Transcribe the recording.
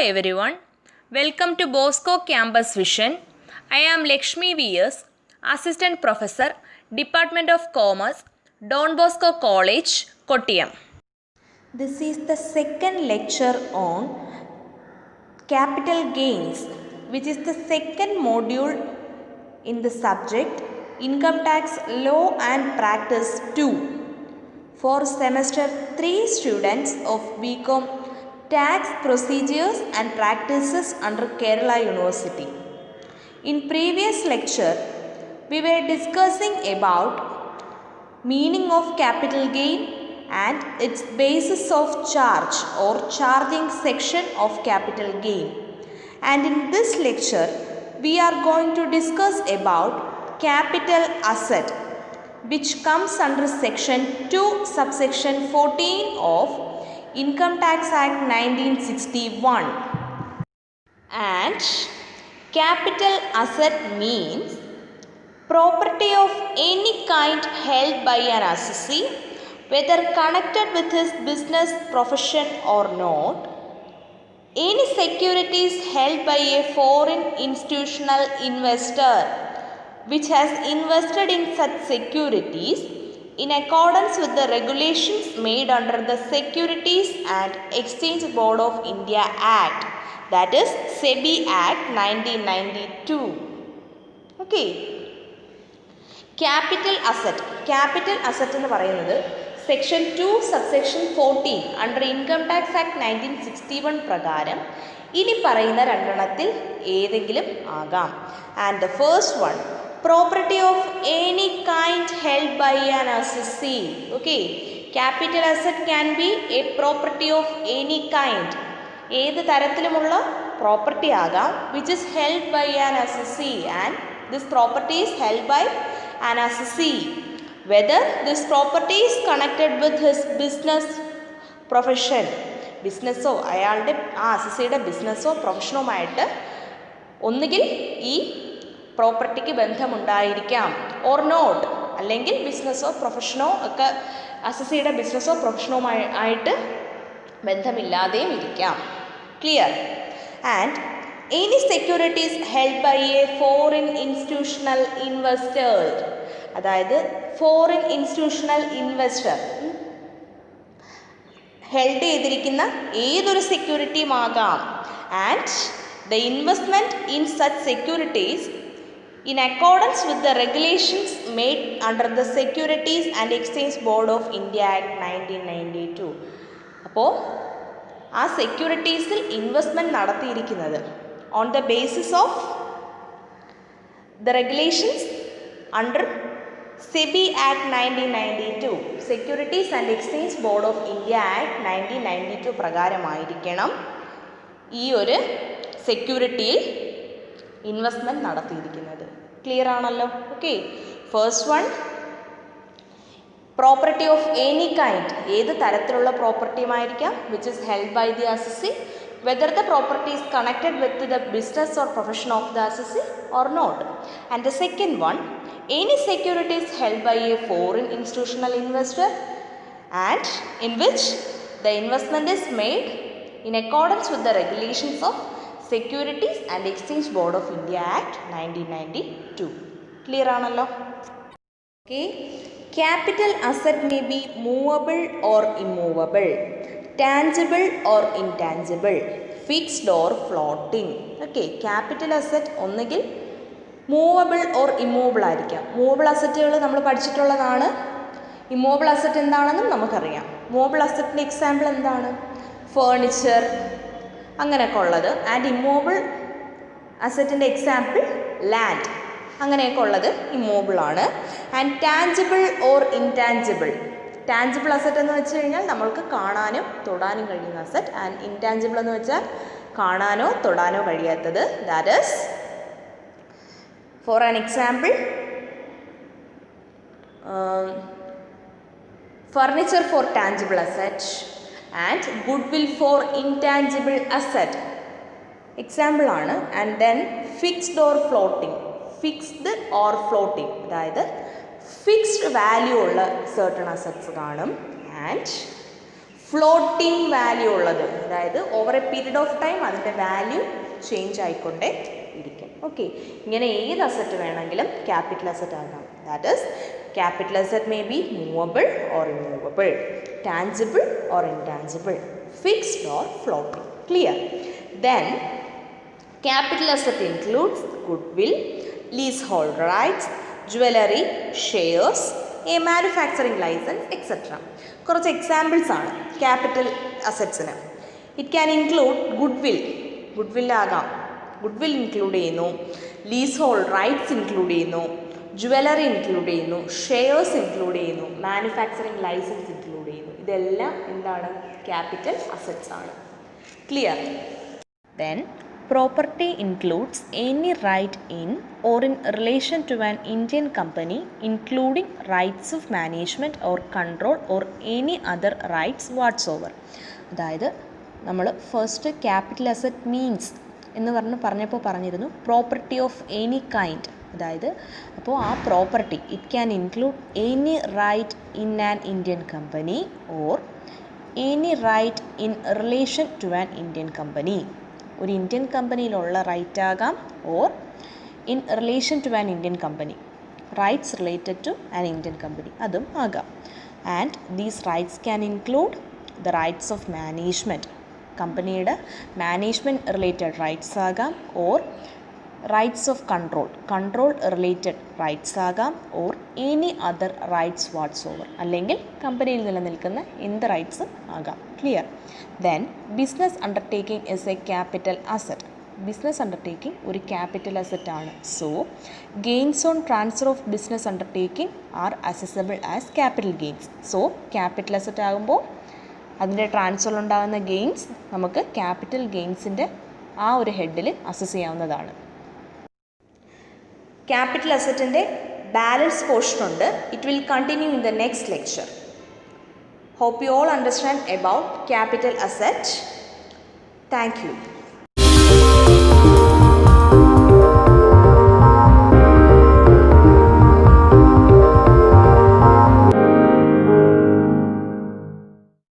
everyone, welcome to Bosco Campus Vision. I am Lakshmi V.S., Assistant Professor, Department of Commerce, Don Bosco College, Kottayam. This is the second lecture on capital gains, which is the second module in the subject Income Tax Law and Practice 2 for semester 3 students of BCom Tax Procedures and Practices under Kerala University. In previous lecture, we were discussing about meaning of capital gain and its basis of charge or charging section of capital gain. And in this lecture, we are going to discuss about capital asset, which comes under section 2 subsection 14 of Income Tax Act 1961. And capital asset means property of any kind held by an assessee, whether connected with his business profession or not. Any securities held by a foreign institutional investor which has invested in such securities in accordance with the regulations made under the Securities and Exchange Board of India Act, that is SEBI Act 1992. Okay. Capital asset എന്ന് പറയുന്നത് section 2 subsection 14 under income tax act 1961 പ്രകാരം ഇനി പറയുന്ന രണ്ടെണ്ണത്തിൽ ഏതെങ്കിലും ആകാം. And the first one, property of any kind held by an assessee. Okay, capital asset can be a property of any kind. ഏത് തരത്തിലുമുള്ള property ആകാം which is held by an assessee, and this property is held by an assessee, whether this property is connected with his business profession, ബിസിനസ്സോ അയാളുടെ അസസ്സിയുടെ ബിസിനസ്സോ പ്രൊഫഷനുമായിട്ട് ഒന്നുകിൽ ഈ പ്രോപ്പർട്ടിക്ക് ബന്ധമുണ്ടായിരിക്കാം or not, അല്ലെങ്കിൽ ബിസിനസ്സോ പ്രൊഫഷനോ ഒക്കെ അസസ്സിയുടെ ബിസിനസ്സോ പ്രൊഫഷനുമായിട്ട് ബന്ധമില്ലാതെയും ഇരിക്കാം. Clear? And any securities held by a foreign institutional investor, അതായത് foreign institutional investor held ചെയ്തിരിക്കുന്ന ഏതൊരു സെക്യൂരിറ്റിയും ആകാം. And the investment in such securities in accordance with the regulations made under the Securities and Exchange Board of India Act 1992. അപ്പോൾ ആ സെക്യൂരിറ്റീസിൽ investment നടത്തിയിരിക്കുന്നത് on the basis of the regulations under SEBI Act 1992, Securities and Exchange Board of India Act 1992 പ്രകാരമായിരിക്കണം ഈ ഒരു സെക്യൂരിറ്റിയിൽ investment നടത്തിയിരിക്കുന്നത്. Clear ആണല്ലോ? Okay. First one, property of any kind, ഏത് തരത്തിലുള്ള പ്രോപ്പർട്ടിയുമായിരിക്കാം which is held by the assessee, whether the property is connected with the business or profession of the assessee or not. And the second one, any securities held by a foreign institutional investor and in which the investment is made in accordance with the regulations of Securities and Exchange Board of India Act 1992. Clear ആണല്ലോ? Okay. Capital asset may be movable or immovable, tangible or intangible, fixed or floating. Okay, capital asset ഒന്നുകിൽ movable or immovable ആയിരിക്കാം. Movable അസറ്റുകൾ നമ്മൾ പഠിച്ചിട്ടുള്ളതാണ്. Immovable asset എന്താണെന്നും നമുക്കറിയാം. Movable അസറ്റിൻ്റെ example എന്താണ്? Furniture, അങ്ങനെയൊക്കെ ഉള്ളത്. And immovable അസറ്റിൻ്റെ example land, അങ്ങനെയൊക്കെ ഉള്ളത് ഇമ്മൂവബിൾ ആണ്. And tangible or intangible, tangible asset എന്ന് വെച്ച് കഴിഞ്ഞാൽ നമ്മൾക്ക് കാണാനും തൊടാനും കഴിയുന്ന അസറ്റ്. ആൻഡ് ഇൻടാഞ്ചിബിൾ എന്ന് വെച്ചാൽ കാണാനോ തൊടാനോ കഴിയാത്തത്. That is for an example, furniture for tangible asset and goodwill for intangible asset example ആണ്. And then fixed or floating, fixed or floating, അതായത് ഫിക്സ്ഡ് വാല്യൂ ഉള്ള സർട്ടൺ അസറ്റ്സ് കാണും. And floating value ഉള്ളത്, അതായത് over a period of time അതിൻ്റെ value change ആയിക്കൊണ്ടേ ഇരിക്കും. Okay, ഇങ്ങനെ ഏത് അസറ്റ് വേണമെങ്കിലും ക്യാപിറ്റൽ അസറ്റ് ആകാം. That is capital asset may be movable or immovable, tangible or intangible, fixed or floating. Clear? Then capital asset includes goodwill, leasehold rights, jewelry, shares, a manufacturing license, etc. കുറച്ച് examples ആണ് capital അസറ്റ്സിന്. It can include goodwill ആകാം, goodwill include ചെയ്യുന്നു, leasehold rights include ചെയ്യുന്നു, jewellery include ചെയ്യുന്നു, shares include ചെയ്യുന്നു, manufacturing licence include ചെയ്യുന്നു. ഇതെല്ലാം എന്താണ്? ക്യാപിറ്റൽ അസറ്റ്സ് ആണ്. Clear? Then property includes any right in or in relation to an Indian company, including rights of management or control or any other rights whatsoever. അതായത് നമ്മൾ first capital asset means എന്ന് പറഞ്ഞപ്പോൾ പറഞ്ഞിരുന്നു property of any kind. അതായത് അപ്പോൾ ആ property it can include any right in an Indian company or any right in relation to an Indian company. ഒരു Indian കമ്പനിയിലുള്ള റൈറ്റ് ആകാം, or in relation to an Indian company, rights related to an Indian company, അതും ആകാം. And these rights can include the rights of management, കമ്പനിയുടെ management related rights ആകാം, or rights of control related rights ആകാം, or any other rights whatsoever, അല്ലെങ്കിൽ കമ്പനിയിൽ നിലനിൽക്കുന്ന എന്ത് റൈറ്റ്സും ആകാം. Clear? Then business undertaking is a capital asset. Business undertaking ഒരു ക്യാപിറ്റൽ അസറ്റ് ആണ്. So gains on transfer of business undertaking are assessable as capital gains. So capital asset ആകുമ്പോൾ അതിൻ്റെ ട്രാൻസ്ഫറിലുണ്ടാകുന്ന ഗെയിൻസ് നമുക്ക് ക്യാപിറ്റൽ ഗെയിൻസിൻ്റെ ആ ഒരു ഹെഡിൽ അസസ് ചെയ്യാവുന്നതാണ്. ക്യാപിറ്റൽ അസറ്റിൻ്റെ ബാലൻസ് പോർഷൻ ഉണ്ട്. It will continue in the next lecture. Hope you all understand about capital asset. Thank you.